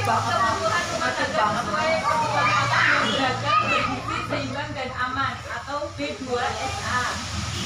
kebutuhan rumah tangga sesuai kebutuhan anak yang beragam, bergizi, seimbang dan aman atau B2SA,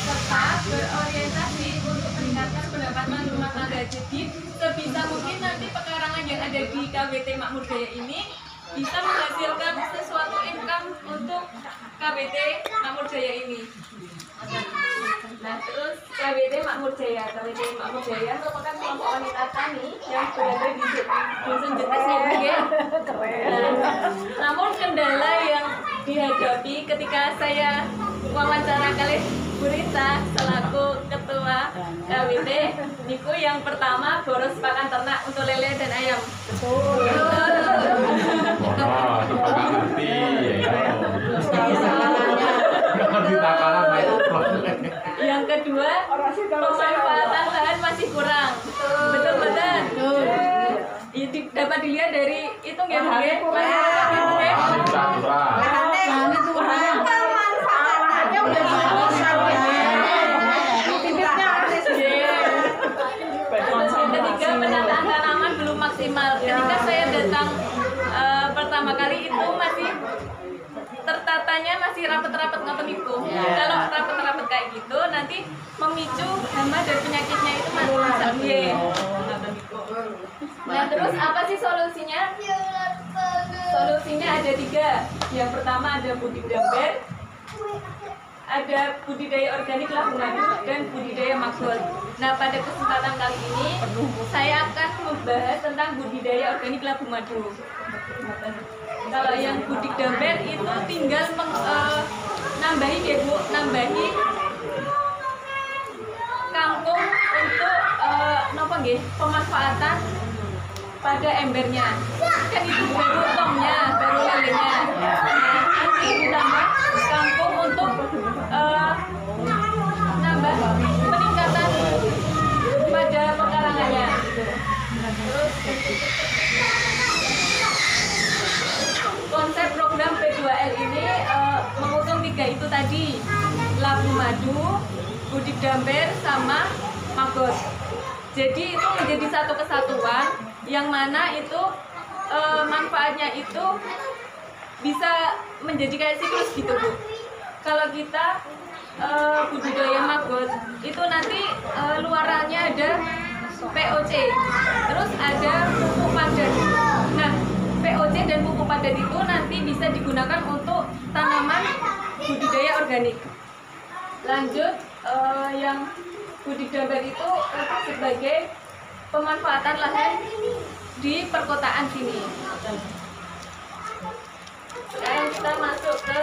serta berorientasi untuk meningkatkan pendapatan rumah tangga. Jadi sebisa mungkin nanti pekarangan yang ada di KWT Makmur Jaya ini bisa menghasilkan sesuatu income untuk KWT Makmur Jaya ini. Nah, terus KWT Makmur Jaya merupakan kelompok wanita tani yang berada di dusun Jetisnya ya. Namun kendala yang dihadapi ketika saya wawancara kali Bu Rita selaku ketua KWT niku yang pertama boros pakan ternak untuk lele dan ayam. Wah, ngerti Yang kedua, pemanfaatan lahan masih kurang. Betul. Itu dapat dilihat dari itu ya, Bu. Ketiga, penataan tanaman belum maksimal. Ketika saya datang pertama kali itu masih tertatanya masih rapet-rapet ngoten niku. Kalau rapet-rapet kayak gitu nanti memicu hama dan penyakitnya itu macam ngoten niku. Nah, terus apa sih solusinya? Solusinya ada 3. Yang pertama ada budidaya, ada budidaya organik labu madu dan budidaya maggot. Nah, pada kesempatan kali ini saya akan membahas tentang budidaya organik labu madu. Kalau yang budidaya itu tinggal nambahi ya Bu, nambahi kangkung untuk nopo nggih, pemanfaatan pada embernya. Kan itu baru tongnya, baru lelenya. Nanti ditambah kangkung untuk nambah peningkatan pada pekarangannya. Terus konsep program P2L ini mengusung 3 itu tadi, labu madu, budidaya sama maggot. Jadi itu menjadi satu kesatuan yang mana itu manfaatnya itu bisa menjadi kayak siklus gitu Bu. Kalau kita budidaya maggot itu nanti luarannya ada POC, terus ada pupuk padat. Nah, POC dan pupuk padat itu nanti bisa digunakan untuk tanaman budidaya organik. Lanjut, yang budidaya itu sebagai pemanfaatan lahan di perkotaan sini. Sekarang kita masuk ke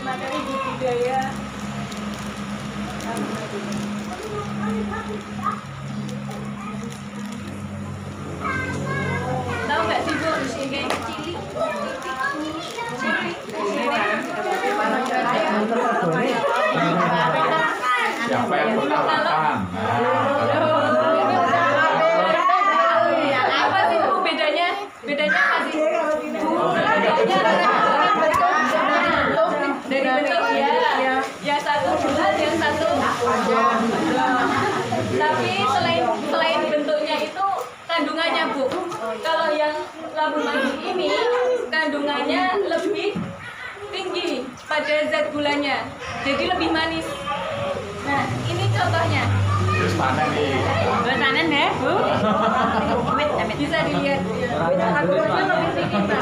materi budidaya. Tahu nggak sih Bu, kayak cili? Siapa yang pernah makan? Apa sih Bu bedanya? Bedanya apa sih? Dari bentuk ya. Yang satu bulat, yang satu panjang. Tapi selain bentuknya itu kandungannya Bu. Kalau yang labu madu ini kandungannya lebih tinggi pada zat gulanya, jadi lebih manis. Nah, ini contohnya. Terus panen nih. Panen ya, Bu. Bisa dilihat. Kandungannya lebih tinggi.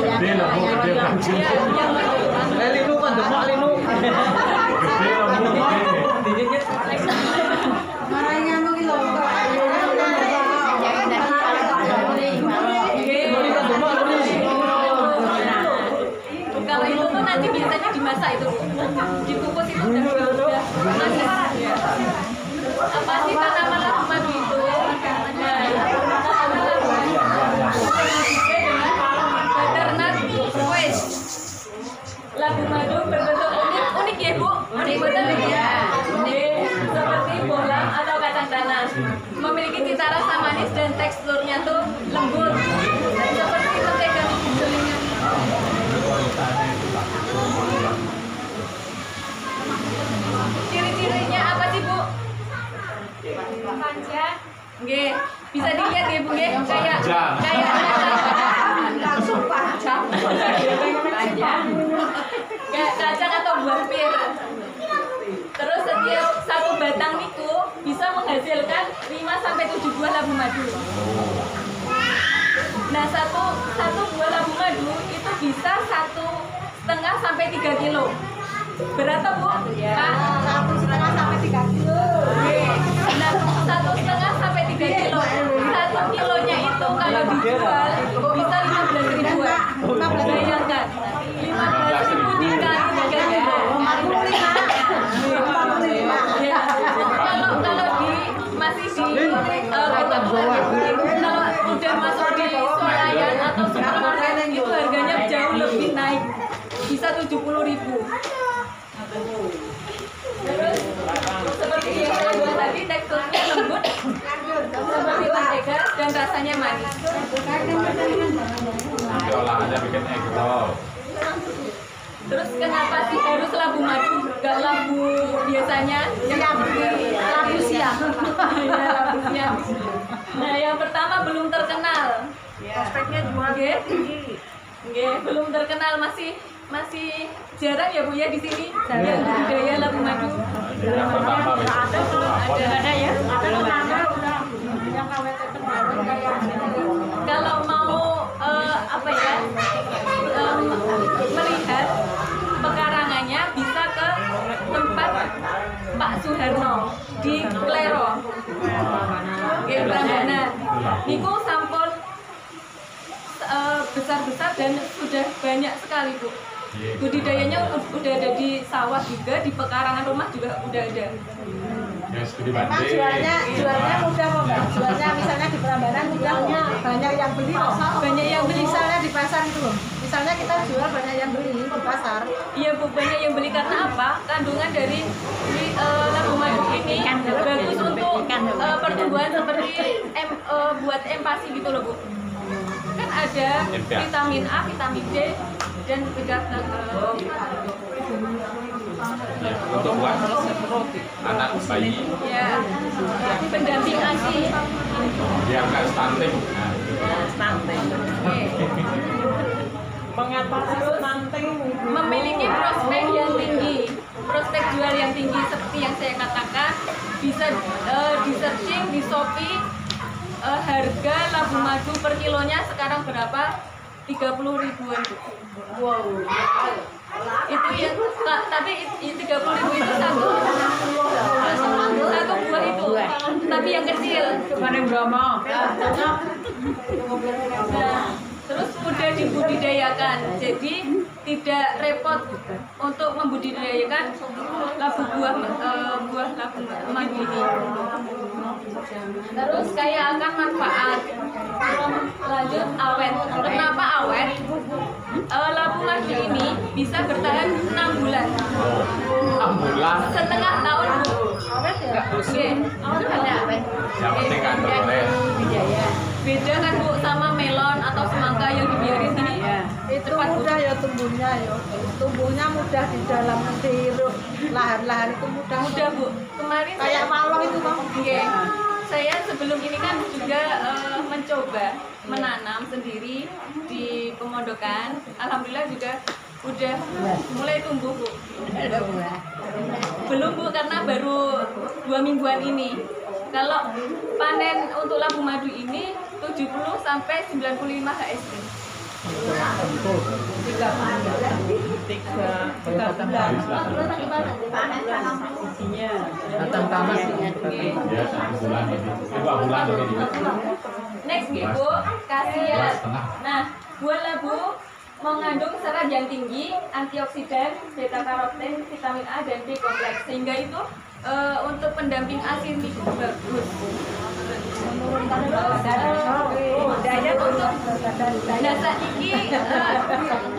Gede loh Bu, gede banget. Linu kan demak linu. Gede loh Bu, gede. Marahnya mau gitu. Kalau itu tuh nanti biasanya dimasak itu, dikukus itu udah manis. Apa sih tanaman labu madu itu? Butternut squash. dilihat ya Bu ya, kayak Panjang. kayak Langsung panjang. panjang. Kayak kacang atau buah pir. Terus setiap satu batang niku bisa menghasilkan 5 sampai 7 buah labu madu. Nah, satu buah labu madu itu bisa 1,5 sampai 3 kilo. Berapa Bu? Pak? 1,5 sampai 3 kilo. Oke. Nah, 1,5 sampai 3 kilo. 1 kilonya itu kalau dijual bisa 15 ribuan. Bayangkan, 15 ribu dikali 3 kilo. 45. Ya, kalau di masih di kalau udah masuk di swalayan atau supermarket itu harganya jauh lebih naik, bisa 70.000. Terus seperti yang saya bilang tadi, teksturnya lembut seperti mentega dan rasanya manis. Nanti olahannya bikin egg roll. Terus kenapa sih harus labu madu, gak labu biasanya yang labu siam? Ya, labu siam. Nah, yang pertama belum terkenal. Prospeknya jual tinggi. Oke, belum terkenal, masih jarang ya Bu ya di sini yang budidaya labu madu. Yang pertama Ada ya. Kalau mau apa ya melihat pekarangannya bisa ke tempat Pak Suharno di Klero, Oke, Prambanan. Niku sampun besar-besar dan sudah banyak sekali Bu. Budidayanya udah ada di sawah juga, di pekarangan rumah juga udah ada. yang studi Emang banding. jualnya mudah kok Mbak. Jualnya misalnya di Prambanan mudahnya banyak yang beli kok. Banyak yang beli. Misalnya di pasar itu loh. Misalnya kita jual banyak yang beli di pasar. Iya Bu, banyak yang beli karena apa? Kandungan dari labu madu ini bagus untuk pertumbuhan seperti buat empasi gitu loh Bu. Kan ada vitamin A, vitamin D, dan juga Untuk buat anak bayi ya pendamping ASI. biar nggak stunting. Oke. Mengatasi stunting. Memiliki prospek yang tinggi, prospek jual yang tinggi seperti yang saya katakan. Bisa di searching di Shopee, harga labu madu per kilonya sekarang berapa? 30 ribuan. Wow. Itu ya, tapi 30.000 itu satu buah itu, tapi yang kecil. Nah, terus mudah dibudidayakan, jadi tidak repot untuk membudidayakan buah labu madu ini. Terus kaya akan manfaat. Lanjut, awet. Kenapa awet? Labu madu ini bisa bertahan 6 bulan. 6 bulan. Setengah tahun Bu. Awet ya? Oke. Yang penting kan boleh. Beda kan Bu sama melon atau semangka yang dibiarin ini. Itu mudah ya tumbuhnya ya. Tumbuhnya mudah di dalam lahan-lahan itu mudah. Mudah Bu. Kemarin Kayak malong itu Bang. Oke. Saya sebelum ini kan juga mencoba menanam sendiri di pemondokan. Alhamdulillah juga udah mulai tumbuh Bu. Belum Bu karena baru 2 mingguan ini. Kalau panen untuk labu madu ini 70 sampai 95 HSP. 3 Ya 1 bulan lebih. 2 bulan lebih. Next Bu, khasiat. Nah, buah labu mengandung serat yang tinggi, antioksidan, beta karoten, vitamin A dan B kompleks, sehingga itu untuk pendamping asin itu bagus. Daya untuk dasa iki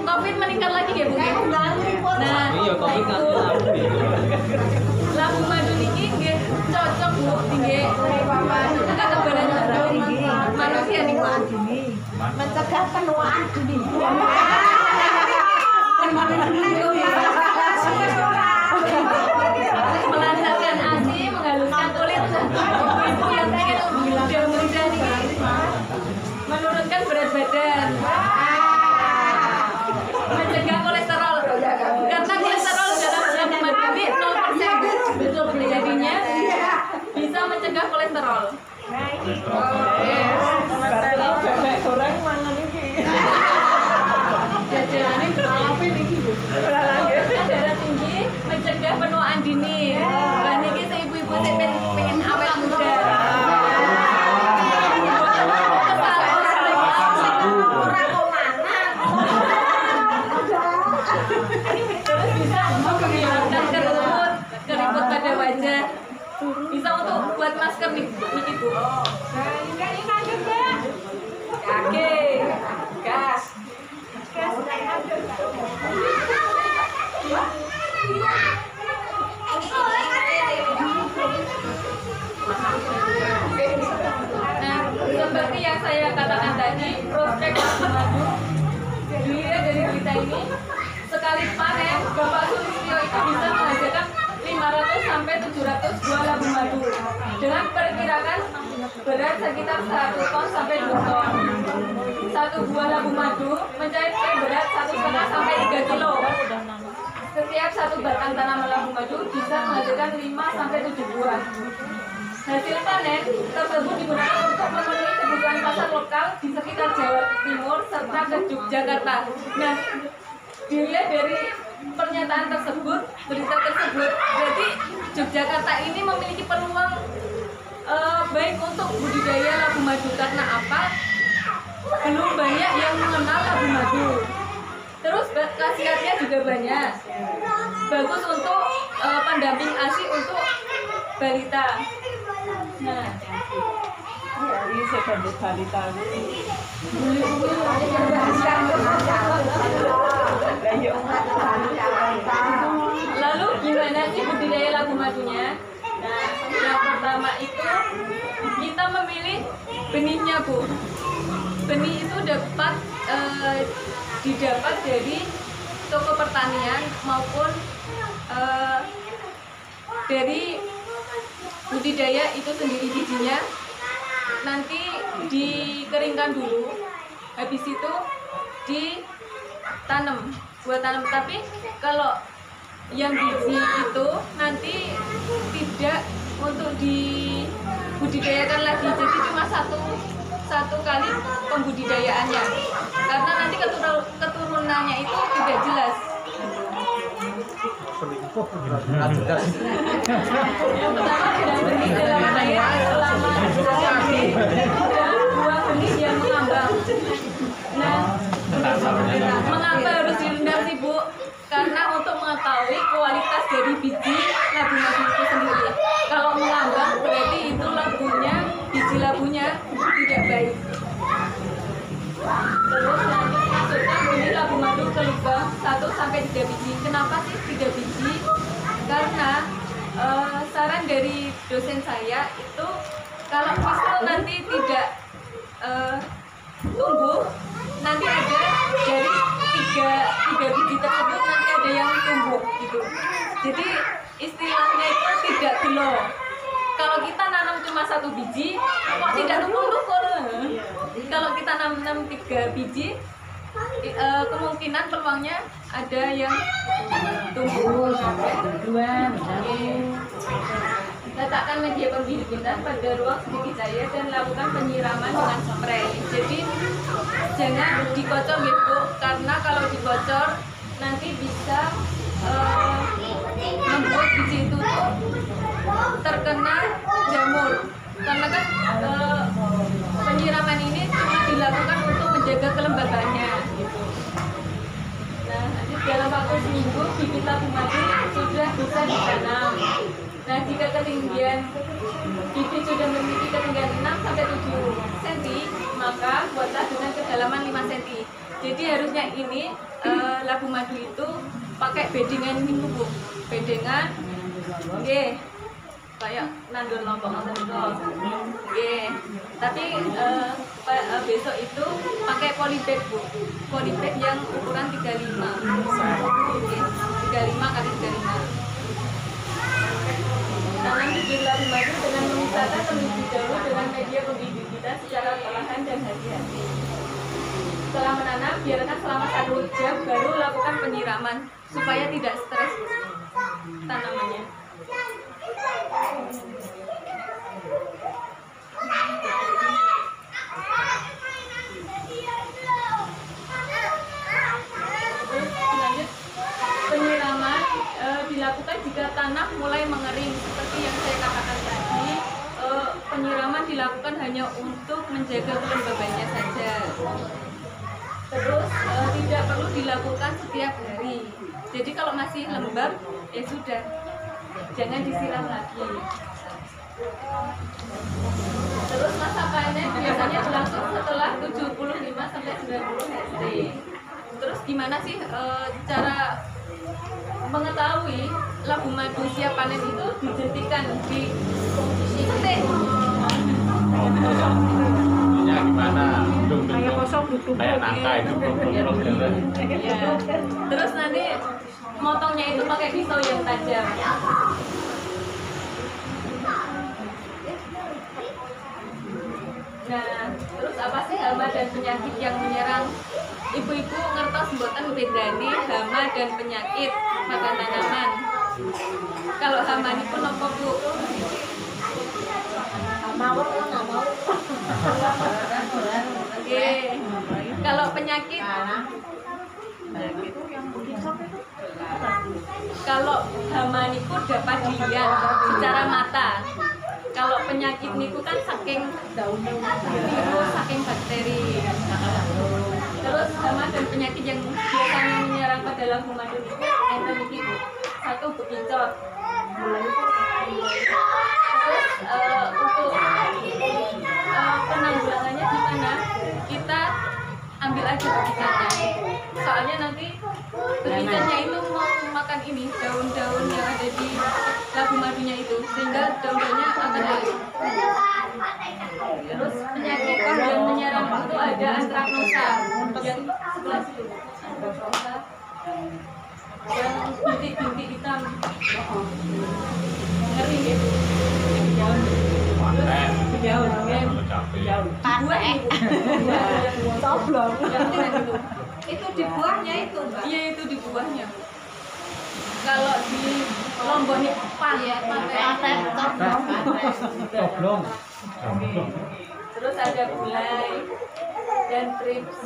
COVID meningkat lagi ya Bu. Nah, itu labu madu niki nggih cocok Bu nggih kekebalan manusia nih Bu. Mencegah penuaan dini. Melancarkan ASI, menghaluskan kulit. Ibu yang pengen muda nih badan. Mencegah kolesterol. Karena kolesterol dalam labu madu ini 0%. Jadinya bisa mencegah kolesterol. Bebek goreng mangan iki. Jajanan Tapi niki lho. darah tinggi, mencegah penuaan dini. Lah niki ibu-ibu sing pengen awet muda. Terus bisa menghilangkan keriput pada wajah. Bisa untuk buat masker nih, Ibu. Oke, gas. Nah, seperti yang saya katakan tadi, prospek labu madu dilihat dari berita ini, sekali panen Bapak Sulistyo itu bisa menghasilkan 500 sampai 700 buah labu madu dengan perkirakan berat sekitar 1 ton sampai 2 ton. Satu buah labu madu mencapai berat 1,5 sampai 3 kilo. Setiap satu batang tanaman labu madu bisa menghasilkan 5 sampai 7 buah. Hasil panen tersebut digunakan untuk memenuhi kebutuhan pasar lokal di sekitar Jawa Timur serta ke Yogyakarta. Nah, dilihat dari pernyataan tersebut, berita tersebut, jadi Yogyakarta ini memiliki peluang baik untuk budidaya labu madu. Karena apa? Belum banyak yang mengenal labu madu. Terus khasiatnya juga banyak. Bagus untuk pendamping ASI untuk balita. Nah, Ini sedang balita. lalu gimana sih budidaya labu madunya? Nah, yang pertama itu kita memilih benihnya, Bu. Benih itu dapat didapat dari toko pertanian maupun dari budidaya itu sendiri. Bijinya nanti dikeringkan dulu, habis itu ditanam, buat tanam. Tapi kalau yang biji itu nanti tidak untuk dibudidayakan lagi, jadi cuma satu kali pembudidayaannya, karena nanti keturunannya itu tidak jelas. Yang pertama sedang benih dalam air selama 2 menit dan 2 benih yang mengambang. Nah, mengapa harus direndam sih, Bu? Karena untuk mengetahui kualitas dari biji labu madu itu sendiri. Kalau mengambang berarti itu biji labunya tidak baik. Terus nanti masukkan benih labu madu ke lubang 1 sampai 3 biji. Kenapa sih 3 biji? Karena saran dari dosen saya itu kalau misal nanti tidak tumbuh, nanti ada dari tiga biji tersebut nanti ada yang tumbuh gitu. Jadi istilahnya itu tidak gelo. Kalau kita nanam cuma 1 biji, kok tidak tumbuh-tumbuh. Kalau kita nanam 3 biji, kemungkinan peluangnya ada yang tumbuh. Letakkan media pembibitan pada ruang sedikit cahaya dan lakukan penyiraman dengan spray. Jadi jangan dikocor gitu, karena kalau dikocor nanti bisa membuat biji itu terkena jamur. Karena kan penyiraman ini cuma dilakukan untuk menjaga kelembabannya gitu. Nah, nanti dalam waktu seminggu bibit labu madu sudah bisa ditanam. Nah, jika ketinggian bibit sudah memiliki ketinggian 6 sampai 7 cm, maka buatlah dengan kedalaman 5 cm. Jadi harusnya ini labu madu itu pakai bedengan ini, Bu. Bedengan. Oke. Kayak nandur lombok oke. Tapi besok itu pakai polybag, Bu. Polybag yang ukuran 35. Oke. 35 kali 35. Tanam bibit labu madu dengan memisahkan terlebih dahulu dengan media pembibit kita secara perlahan dan hati-hati. Setelah menanam, biarkan selama 1 jam, baru lakukan penyiraman supaya tidak stres tanamannya. Lanjut, penyiraman dilakukan jika tanah mulai mengering seperti yang saya katakan tadi. Penyiraman dilakukan hanya untuk menjaga kelembabannya saja. Terus tidak perlu dilakukan setiap hari. Jadi kalau masih lembab ya sudah, jangan disiram lagi. Terus masa panen biasanya berlangsung setelah 75 sampai 90 hari. Terus gimana sih cara mengetahui labu madu siap panen itu? Dijentikan di petik. Ininya gimana? Kayak nangka itu. Ya. Terus nanti motongnya itu pakai pisau yang tajam. Nah, terus apa sih hama dan penyakit yang menyerang? Ibu-ibu ngertos mboten bedane hama dan penyakit pada tanaman. Kalau hama niku napa, Bu? Mawar kan nggak mau. Oke. Kalau penyakit, kalau hama niku dapat dilihat secara mata. Kalau penyakit niku kan saking niku saking bakteri. Terus hama dan penyakit yang biasanya menyerang pada labu madu niku enten iki, Bu. 1 bekicot. Terus untuk penanggulangannya gimana? Kita ambil aja bekicotnya. Soalnya nanti bekicotnya itu mau makan ini daun-daun yang ada di labu madunya itu, sehingga daun-daunnya akan layu. Terus penyakit yang menyerang itu ada antraknosa yang sebelah situ. Antraknosa yang bintik-bintik hitam. Ngeri gitu. Jauh. Coblong. Itu di buahnya itu, Mbak. Iya, itu di buahnya. Kalau di Lombok ini paten. Coblong. Terus ada gulai dan trips.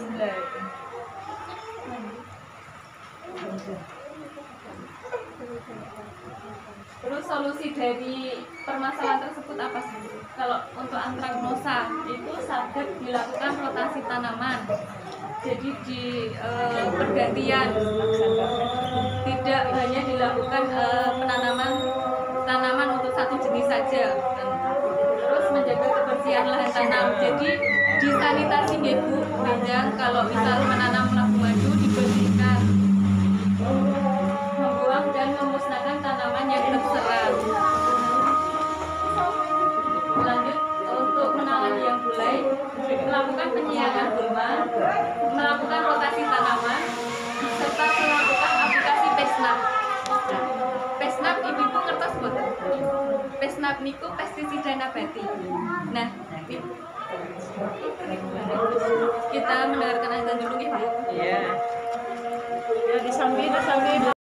Terus solusi dari permasalahan tersebut apa sih? Kalau untuk antraknosa itu saged dilakukan rotasi tanaman. Jadi di pergantian, tidak hanya dilakukan penanaman tanaman untuk 1 jenis saja. Terus menjaga kebersihan lahan tanam. Jadi disanitasi nggih, Bu. Benjang kalau misal menanam labu madu dibersihkan. Membuang dan memusnahkan tanaman yang terserang. Lanjut, untuk menangani yang gulai, melakukan penyiaran gulma, melakukan rotasi tanaman, serta melakukan aplikasi pesnap. Pesnap ibu-ibu ngertos boten? Pesnap niku pestisida nabati. Nah, kita mendengarkan azan dulu, Ibu. Iya. Ya disambi.